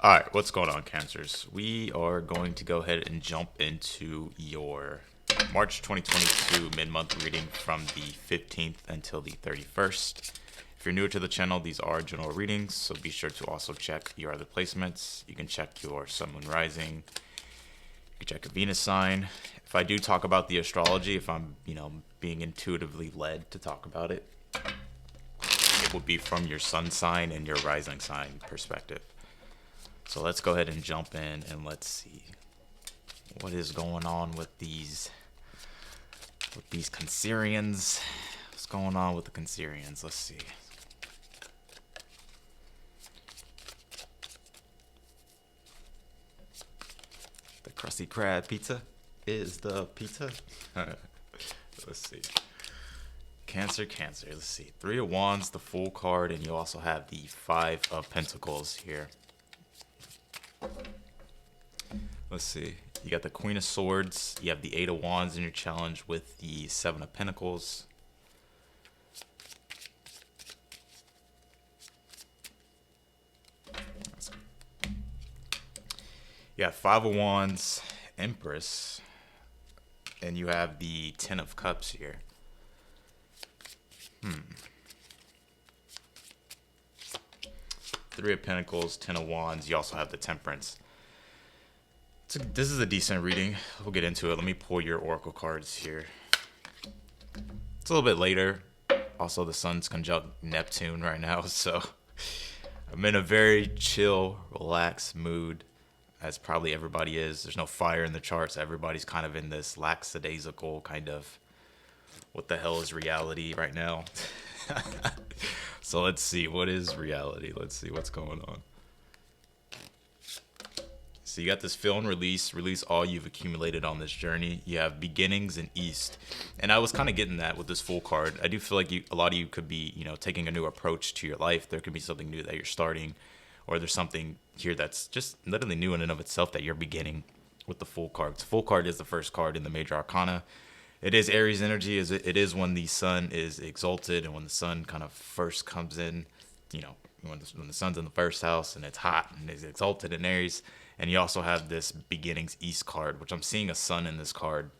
All right, what's going on, Cancers? We are going to go ahead and jump into your March 2022 mid-month reading from the 15th until the 31st. If you're new to the channel, these are general readings, so be sure to also check your other placements. You can check your Sun, Moon, Rising. You can check a Venus sign. If I do talk about the astrology, if I'm, being intuitively led to talk about it, it will be from your sun sign and your rising sign perspective. So let's go ahead and jump in and let's see what is going on with these Cancerians. What's going on with the Cancerians? Let's see. The Krusty Krab pizza is the pizza. Let's see. Cancer. Let's see. Three of Wands, the Fool card, and you also have the Five of Pentacles here. Let's see. You got the Queen of Swords. You have the Eight of Wands in your challenge with the Seven of Pentacles. You have Five of Wands, Empress, and you have the Ten of Cups here. Three of Pentacles, Ten of Wands. You also have the Temperance. This is a decent reading. We'll get into it. Let me pull your oracle cards here. It's a little bit later. Also, the sun's conjunct Neptune right now, so I'm in a very chill, relaxed mood, as probably everybody is. There's no fire in the charts. Everybody's kind of in this lackadaisical kind of, what the hell is reality right now? So let's see, what is reality? Let's see what's going on. So you got this fill and release all you've accumulated on this journey. You have beginnings and east. And I was kind of getting that with this Fool card. I do feel like a lot of you could be, taking a new approach to your life. There could be something new that you're starting, or there's something here that's just literally new in and of itself that you're beginning with the Fool card. The Fool card is the first card in the major arcana. It is Aries energy. It is when the sun is exalted and when the sun kind of first comes in, when the sun's in the first house and it's hot and it's exalted in Aries. And you also have this beginnings east card, which I'm seeing a sun in this card.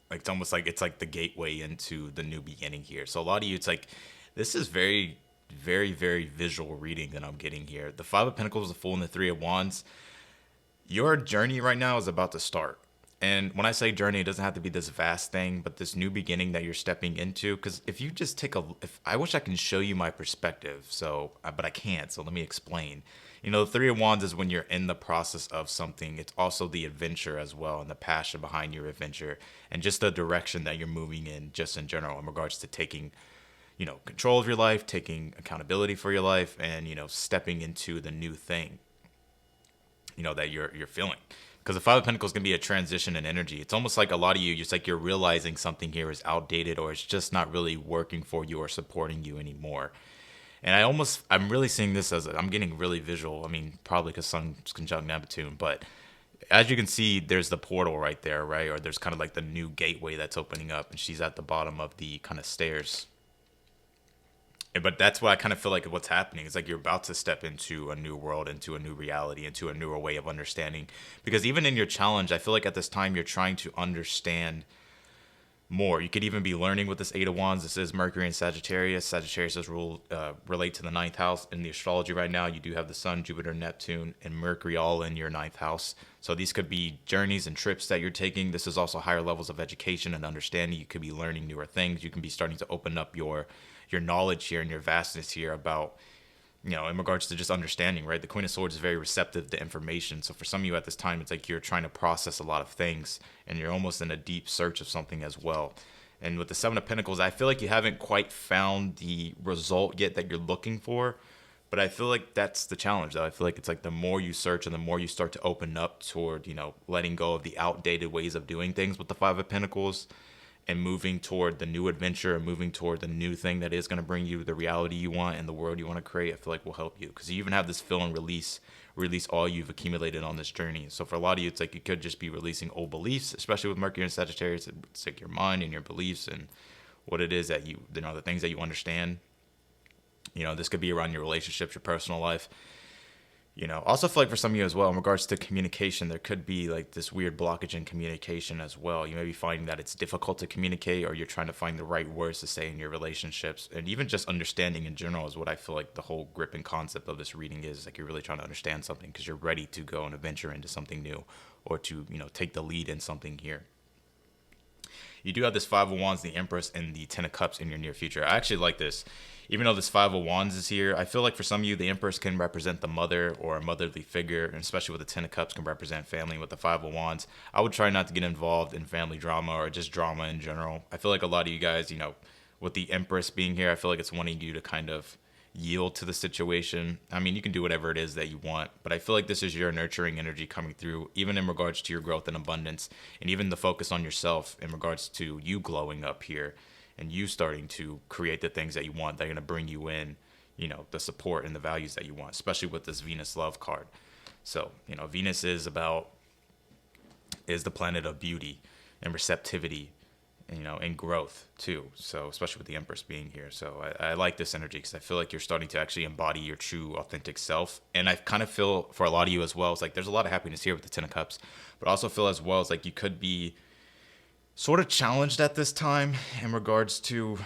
Like it's almost like it's like the gateway into the new beginning here. So a lot of you, it's like, this is very, very, very visual reading that I'm getting here. The Five of Pentacles, the Fool, and the Three of Wands. Your journey right now is about to start. And when I say journey, it doesn't have to be this vast thing, but this new beginning that you're stepping into. Because if you just I wish I can show you my perspective, but I can't. So let me explain. The Three of Wands is when you're in the process of something. It's also the adventure as well, and the passion behind your adventure, and just the direction that you're moving in, just in general, in regards to taking, control of your life, taking accountability for your life, and stepping into the new thing, that you're feeling. Because the Five of Pentacles can be a transition in energy. It's almost like a lot of you, just like you're realizing something here is outdated, or it's just not really working for you or supporting you anymore. And I'm really seeing this as, I'm getting really visual. I mean, probably because sun's conjunct Neptune, but as you can see, there's the portal right there, right? Or there's kind of like the new gateway that's opening up, and she's at the bottom of the kind of stairs. But that's what I kind of feel like what's happening. It's like you're about to step into a new world, into a new reality, into a newer way of understanding. Because even in your challenge, I feel like at this time you're trying to understand more. You could even be learning with this Eight of Wands. This is Mercury and Sagittarius. Sagittarius does relate to the ninth house in the astrology right now. You do have the Sun, Jupiter, Neptune, and Mercury all in your ninth house. So these could be journeys and trips that you're taking. This is also higher levels of education and understanding. You could be learning newer things. You can be starting to open up your knowledge here and your vastness here about, in regards to just understanding, right? The Queen of Swords is very receptive to information. So for some of you at this time, it's like you're trying to process a lot of things and you're almost in a deep search of something as well. And with the Seven of Pentacles, I feel like you haven't quite found the result yet that you're looking for. But I feel like that's the challenge, though. I feel like it's like the more you search and the more you start to open up toward, letting go of the outdated ways of doing things with the Five of Pentacles, and moving toward the new adventure and moving toward the new thing that is going to bring you the reality you want and the world you want to create, I feel like will help you. Because you even have this fill and release all you've accumulated on this journey. So for a lot of you, it's like you could just be releasing old beliefs, especially with Mercury and Sagittarius. It's like your mind and your beliefs and what it is that the things that you understand. This could be around your relationships, your personal life. Also feel like for some of you as well, in regards to communication, there could be like this weird blockage in communication as well. You may be finding that it's difficult to communicate, or you're trying to find the right words to say in your relationships. And even just understanding in general is what I feel like the whole grip and concept of this reading is. Like, you're really trying to understand something because you're ready to go and venture into something new, or to, take the lead in something here. You do have this Five of Wands, the Empress, and the Ten of Cups in your near future. I actually like this. Even though this Five of Wands is here, I feel like for some of you, the Empress can represent the mother or a motherly figure, and especially with the Ten of Cups can represent family. With the Five of Wands, I would try not to get involved in family drama or just drama in general. I feel like a lot of you guys, with the Empress being here, I feel like it's wanting you to kind of yield to the situation. I mean, you can do whatever it is that you want, but I feel like this is your nurturing energy coming through, even in regards to your growth and abundance, and even the focus on yourself in regards to you glowing up here and you starting to create the things that you want that are going to bring you in, the support and the values that you want, especially with this Venus love card. So, Venus is the planet of beauty and receptivity, and growth too. So especially with the Empress being here. So I like this energy because I feel like you're starting to actually embody your true authentic self. And I kind of feel for a lot of you as well, it's like there's a lot of happiness here with the Ten of Cups, but I also feel as well, it's like you could be sort of challenged at this time in regards to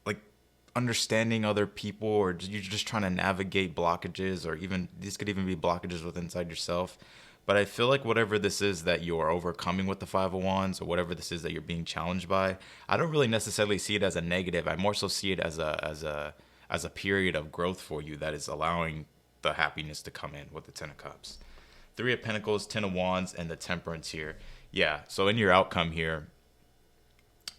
like understanding other people, or you're just trying to navigate blockages, or even these could even be blockages within inside yourself. But I feel like whatever this is that you're overcoming with the Five of Wands, or whatever this is that you're being challenged by, I don't really necessarily see it as a negative. I more so see it as a period of growth for you that is allowing the happiness to come in with the Ten of Cups. Three of Pentacles, Ten of Wands, and the Temperance here. Yeah, so in your outcome here,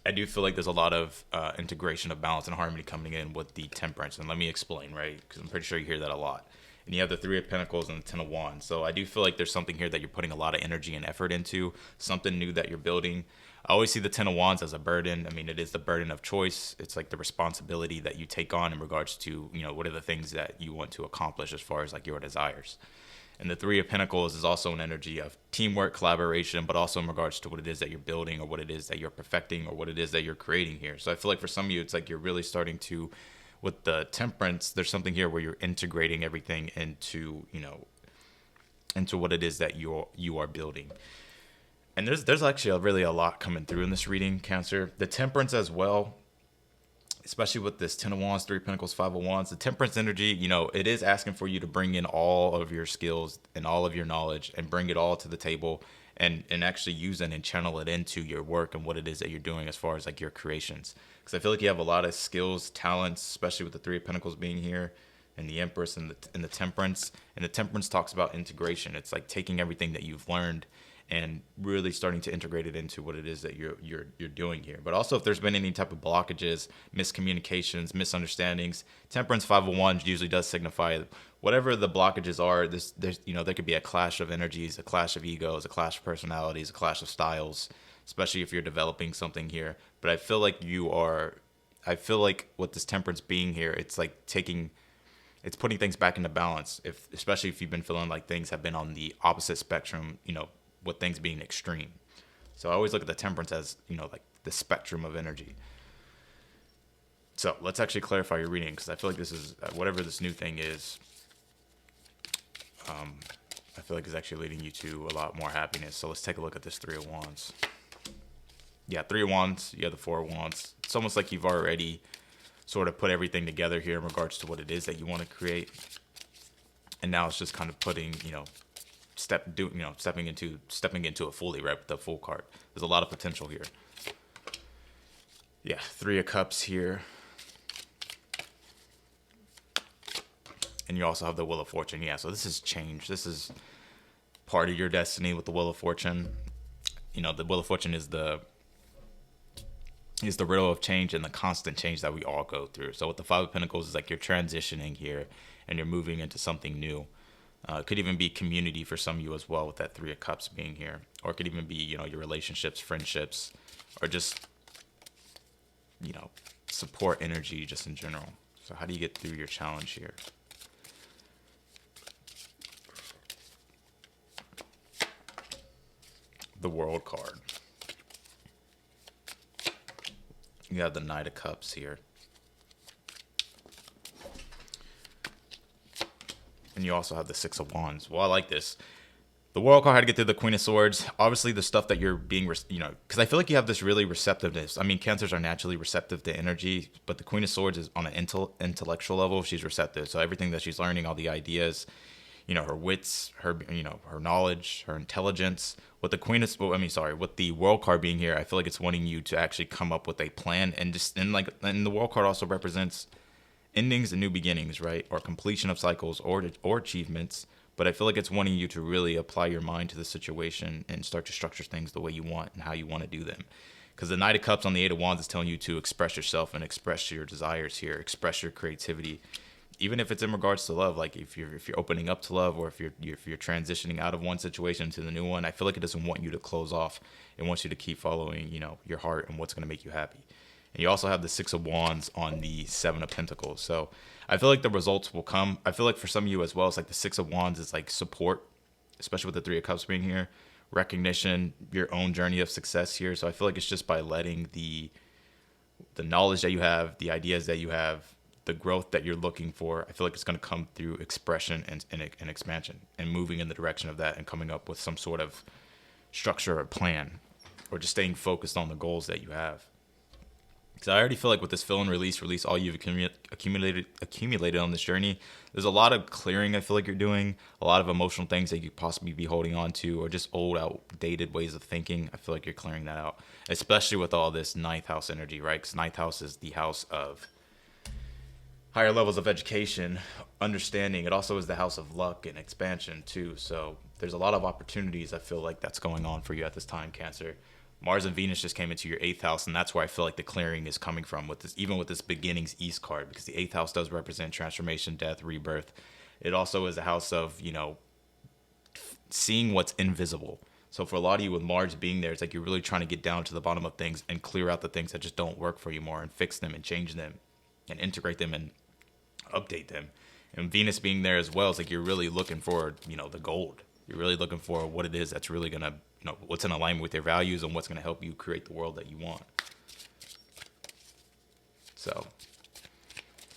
I do feel like there's a lot of integration of balance and harmony coming in with the Temperance. And let me explain, right? Because I'm pretty sure you hear that a lot. And you have the Three of Pentacles and the Ten of Wands. So I do feel like there's something here that you're putting a lot of energy and effort into, something new that you're building. I always see the Ten of Wands as a burden. I mean, it is the burden of choice. It's like the responsibility that you take on in regards to, what are the things that you want to accomplish as far as like your desires. And the Three of Pentacles is also an energy of teamwork, collaboration, but also in regards to what it is that you're building, or what it is that you're perfecting, or what it is that you're creating here. So I feel like for some of you, it's like you're really starting to, with the Temperance, there's something here where you're integrating everything into, into what it is that you are building. And there's actually really a lot coming through in this reading, Cancer. The Temperance as well, especially with this Ten of Wands, Three of Pentacles, Five of Wands, the Temperance energy, it is asking for you to bring in all of your skills and all of your knowledge and bring it all to the table, and actually use it and channel it into your work and what it is that you're doing as far as like your creations. Because I feel like you have a lot of skills, talents, especially with the Three of Pentacles being here, and the Empress, and the Temperance. And the Temperance talks about integration. It's like taking everything that you've learned and really starting to integrate it into what it is that you're doing here. But also, if there's been any type of blockages, miscommunications, misunderstandings, Temperance 501 usually does signify whatever the blockages are. There's there could be a clash of energies, a clash of egos, a clash of personalities, a clash of styles, especially if you're developing something here. But I feel like with this Temperance being here, it's like it's putting things back into balance. Especially if you've been feeling like things have been on the opposite spectrum, with things being extreme. So I always look at the Temperance as, like the spectrum of energy. So let's actually clarify your reading, because I feel like this is, whatever this new thing is, I feel like it's actually leading you to a lot more happiness. So let's take a look at this Three of Wands. Yeah, Three of Wands, you have the Four of Wands. It's almost like you've already sort of put everything together here in regards to what it is that you want to create. And now it's just kind of putting, stepping into it fully, right, with the Full card. There's a lot of potential here. Yeah, Three of Cups here. And you also have the Wheel of Fortune. Yeah, so this is change. This is part of your destiny with the Wheel of Fortune. The Wheel of Fortune is the riddle of change and the constant change that we all go through. So with the Five of Pentacles, it's like you're transitioning here and you're moving into something new. It could even be community for some of you as well, with that Three of Cups being here. Or it could even be, your relationships, friendships, or just, support energy just in general. So how do you get through your challenge here? The World card. You have the Knight of Cups here. And you also have the Six of Wands. Well, I like this. The World card had to get through the Queen of Swords. Obviously, the stuff that you're being, because I feel like you have this really receptiveness. I mean, Cancers are naturally receptive to energy, but the Queen of Swords is on an intellectual level. She's receptive. So everything that she's learning, all the ideas, her wits, her knowledge, her intelligence. With the with the World card being here, I feel like it's wanting you to actually come up with a plan and the World card also represents endings and new beginnings, right? Or completion of cycles or achievements. But I feel like it's wanting you to really apply your mind to the situation and start to structure things the way you want and how you want to do them. Because the Knight of Cups on the Eight of Wands is telling you to express yourself and express your desires here, express your creativity, even if it's in regards to love. Like if you're opening up to love, or if you're transitioning out of one situation to the new one, I feel like it doesn't want you to close off. It wants you to keep following, your heart and what's going to make you happy. And you also have the Six of Wands on the Seven of Pentacles. So I feel like the results will come. I feel like for some of you as well, it's like the Six of Wands is like support, especially with the Three of Cups being here, recognition, your own journey of success here. So I feel like it's just by letting the knowledge that you have, the ideas that you have, the growth that you're looking for, I feel like it's going to come through expression and expansion and moving in the direction of that and coming up with some sort of structure or plan, or just staying focused on the goals that you have. Because I already feel like with this fill and release all you've accumulated on this journey, there's a lot of clearing I feel like you're doing, a lot of emotional things that you could possibly be holding on to, or just old, outdated ways of thinking. I feel like you're clearing that out, especially with all this ninth house energy, right? Because ninth house is the house of higher levels of education, understanding. It also is the house of luck and expansion too. So there's a lot of opportunities I feel like that's going on for you at this time, Cancer. Mars and Venus just came into your 8th house, and that's where I feel like the clearing is coming from with this, even with this Beginnings East card, because the 8th house does represent transformation, death, rebirth. It also is a house of, seeing what's invisible. So for a lot of you with Mars being there, it's like you're really trying to get down to the bottom of things and clear out the things that just don't work for you more, and fix them and change them and integrate them and update them. And Venus being there as well, it's like you're really looking for, the gold. You're really looking for what it is that's really going to, what's in alignment with your values and what's going to help you create the world that you want. So,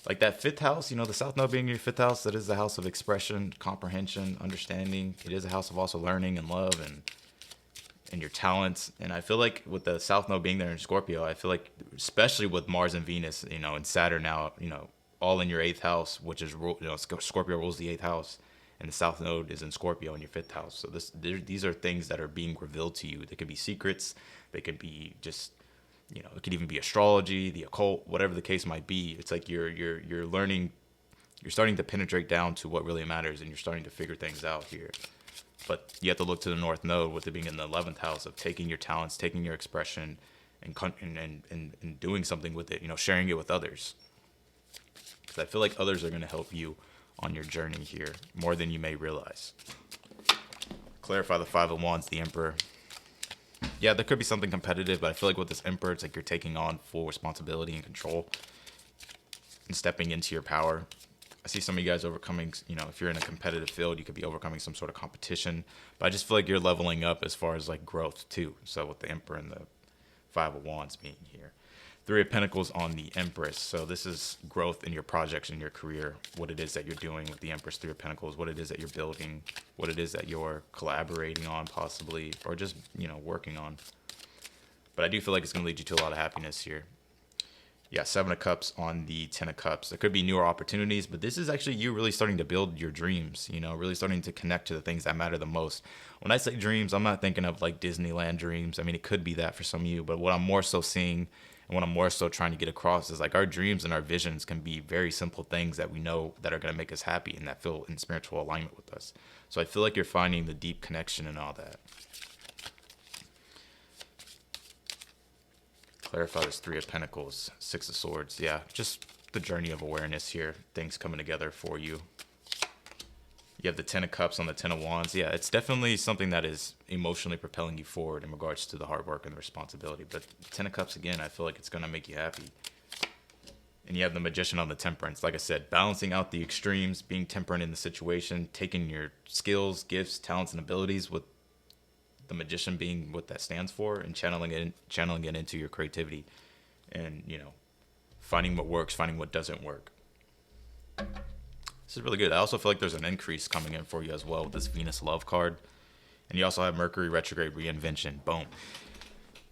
like that 5th house, the South Node being your 5th house, that is the house of expression, comprehension, understanding. It is a house of also learning and love and your talents. And I feel like with the South Node being there in Scorpio, I feel like, especially with Mars and Venus, and Saturn now, all in your 8th house, which is, Scorpio rules the 8th house. And the South Node is in Scorpio in your 5th house. So these are things that are being revealed to you. They could be secrets. They could be just, it could even be astrology, the occult, whatever the case might be. It's like you're learning, you're starting to penetrate down to what really matters, and you're starting to figure things out here. But you have to look to the North Node, with it being in the 11th house, of taking your talents, taking your expression, and doing something with it. Sharing it with others. Because I feel like others are going to help you on your journey here more than you may realize. Clarify the 5 of Wands, the Emperor. Yeah, there could be something competitive, but I feel like with this Emperor, it's like you're taking on full responsibility and control and stepping into your power. I see some of you guys overcoming, if you're in a competitive field, you could be overcoming some sort of competition, but I just feel like you're leveling up as far as like growth too. So with the Emperor and the 5 of Wands being here. 3 of Pentacles on the Empress. So this is growth in your projects, in your career, what it is that you're doing with the Empress. 3 of Pentacles, what it is that you're building, what it is that you're collaborating on possibly, or just, working on. But I do feel like it's going to lead you to a lot of happiness here. Yeah, 7 of Cups on the 10 of Cups. There could be newer opportunities, but this is actually you really starting to build your dreams, really starting to connect to the things that matter the most. When I say dreams, I'm not thinking of like Disneyland dreams. I mean, it could be that for some of you, but what I'm more so seeing and what I'm more so trying to get across is like our dreams and our visions can be very simple things that we know that are going to make us happy and that feel in spiritual alignment with us. So I feel like you're finding the deep connection and all that. Clarify this 3 of Pentacles, 6 of Swords. Yeah, just the journey of awareness here. Things coming together for you. You have the 10 of Cups on the 10 of Wands. Yeah, it's definitely something that is emotionally propelling you forward in regards to the hard work and the responsibility. But 10 of Cups, again, I feel like it's going to make you happy. And you have the Magician on the Temperance. Like I said, balancing out the extremes, being temperate in the situation, taking your skills, gifts, talents, and abilities, with the Magician being what that stands for, and channeling it into your creativity. And, finding what works, finding what doesn't work. This is really good. I also feel like there's an increase coming in for you as well with this Venus love card. And you also have Mercury retrograde reinvention. Boom.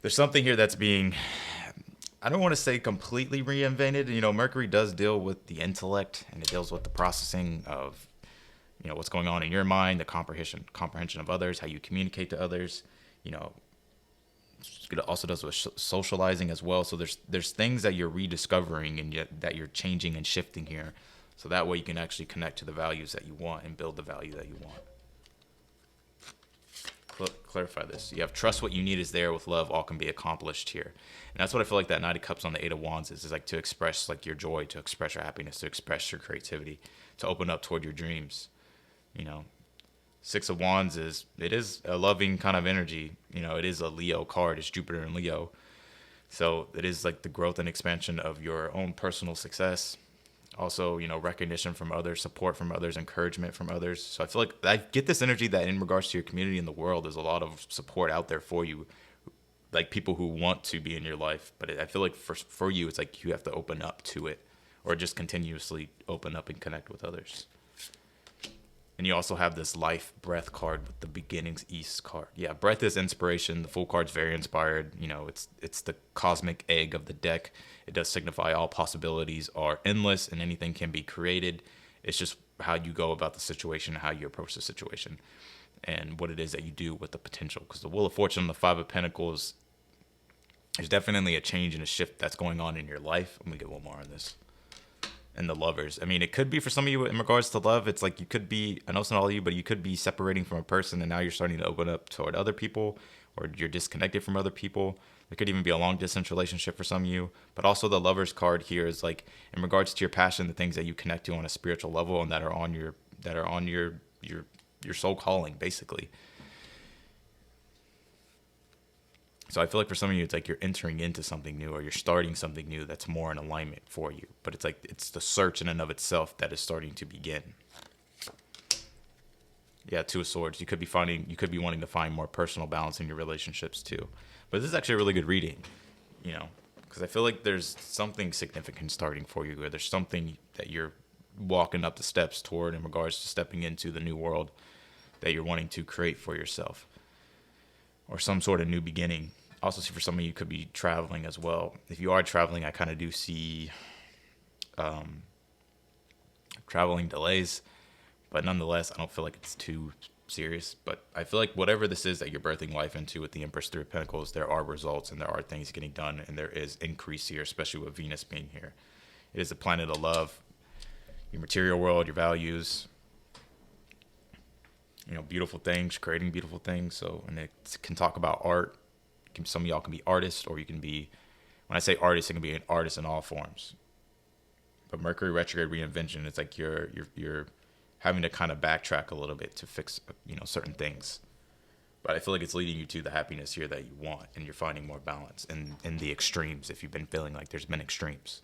There's something here that's being, I don't want to say completely reinvented. You know, Mercury does deal with the intellect, and it deals with the processing of, you know, what's going on in your mind, the comprehension of others, how you communicate to others. You know, it also does with socializing as well. So there's things that you're rediscovering and yet that you're changing and shifting here. So that way you can actually connect to the values that you want and build the value that you want. Clarify this. You have trust what you need is there, with love all can be accomplished here. And that's what I feel like that Knight of Cups on the Eight of Wands is like to express like your joy, to express your happiness, to express your creativity, to open up toward your dreams. You know, Six of Wands is a loving kind of energy. You know, it is a Leo card. It's Jupiter and Leo. So it is like the growth and expansion of your own personal success. Also, you know, recognition from others, support from others, encouragement from others. So I feel like I get this energy that in regards to your community in the world, there's a lot of support out there for you, like people who want to be in your life. But I feel like for you, it's like you have to open up to it, or just continuously open up and connect with others. And you also have this life breath card with the beginnings east card. Yeah, breath is inspiration. The full card's very inspired. You know, it's the cosmic egg of the deck. It does signify all possibilities are endless and anything can be created. It's just how you go about the situation, how you approach the situation, and what it is that you do with the potential. Because the Wheel of Fortune and the Five of Pentacles, there's definitely a change and a shift that's going on in your life. Let me get one more on this. And the Lovers. I mean, it could be for some of you in regards to love. It's like you could be, I know it's not all of you, but you could be separating from a person and now you're starting to open up toward other people, or you're disconnected from other people. There could even be a long distance relationship for some of you. But also the Lovers card here is like in regards to your passion, the things that you connect to on a spiritual level and that are on your soul calling, basically. So I feel like for some of you, it's like you're entering into something new, or you're starting something new that's more in alignment for you. But it's like it's the search in and of itself that is starting to begin. Yeah, Two of Swords. You could be wanting to find more personal balance in your relationships too. But this is actually a really good reading, you know, because I feel like there's something significant starting for you, or there's something that you're walking up the steps toward in regards to stepping into the new world that you're wanting to create for yourself, or some sort of new beginning. Also see for some of you could be traveling as well. If you are traveling, I kind of do see traveling delays, but nonetheless, I don't feel like it's too serious. But I feel like whatever this is that you're birthing life into with the Empress, Three of Pentacles, there are results and there are things getting done, and there is increase here, especially with Venus being here. It is a planet of love, your material world, your values, you know, beautiful things, creating beautiful things. So, and it can talk about art. Some of y'all can be artists, or you can be, when I say artist, it can be an artist in all forms. But Mercury retrograde reinvention, it's like you're having to kind of backtrack a little bit to fix, you know, certain things. But I feel like it's leading you to the happiness here that you want, and you're finding more balance in the extremes, if you've been feeling like there's been extremes.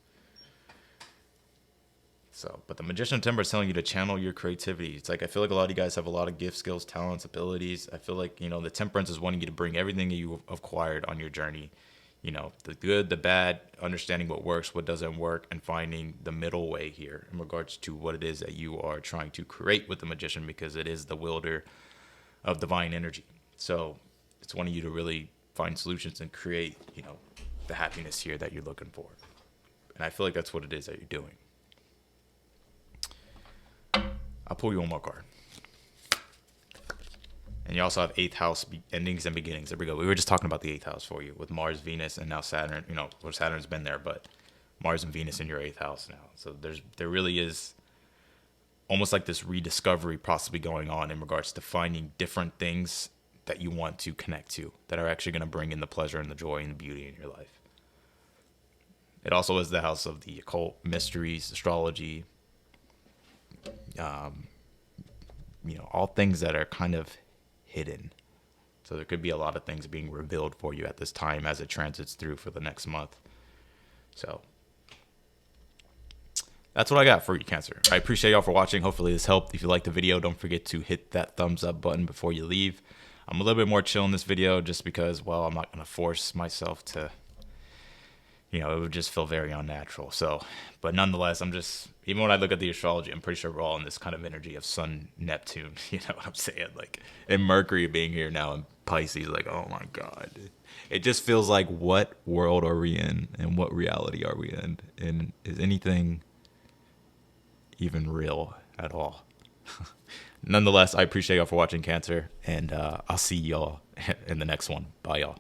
So, but the Magician of Timber is telling you to channel your creativity. It's like, I feel like a lot of you guys have a lot of gifts, skills, talents, abilities. I feel like, you know, the Temperance is wanting you to bring everything that you've acquired on your journey. You know, the good, the bad, understanding what works, what doesn't work, and finding the middle way here in regards to what it is that you are trying to create with the Magician, because it is the wielder of divine energy. So it's wanting you to really find solutions and create, you know, the happiness here that you're looking for. And I feel like that's what it is that you're doing. I'll pull you one more card. And you also have 8th house endings and beginnings. There we go. We were just talking about the 8th house for you with Mars, Venus, and now Saturn. You know, well, Saturn's been there, but Mars and Venus in your 8th house now. So there really is almost like this rediscovery possibly going on in regards to finding different things that you want to connect to that are actually going to bring in the pleasure and the joy and the beauty in your life. It also is the house of the occult, mysteries, astrology, you know, all things that are kind of hidden. So there could be a lot of things being revealed for you at this time as it transits through for the next month. So that's what I got for you, Cancer. I appreciate y'all for watching. Hopefully this helped. If you liked the video, don't forget to hit that thumbs up button before you leave. I'm a little bit more chill in this video just because, well, I'm not going to force myself to, it would just feel very unnatural. So, but nonetheless, I'm just, even when I look at the astrology, I'm pretty sure we're all in this kind of energy of Sun, Neptune. You know what I'm saying? Like, and Mercury being here now in Pisces, like, oh my God. It just feels like, what world are we in, and what reality are we in? And is anything even real at all? Nonetheless, I appreciate y'all for watching, Cancer, and I'll see y'all in the next one. Bye, y'all.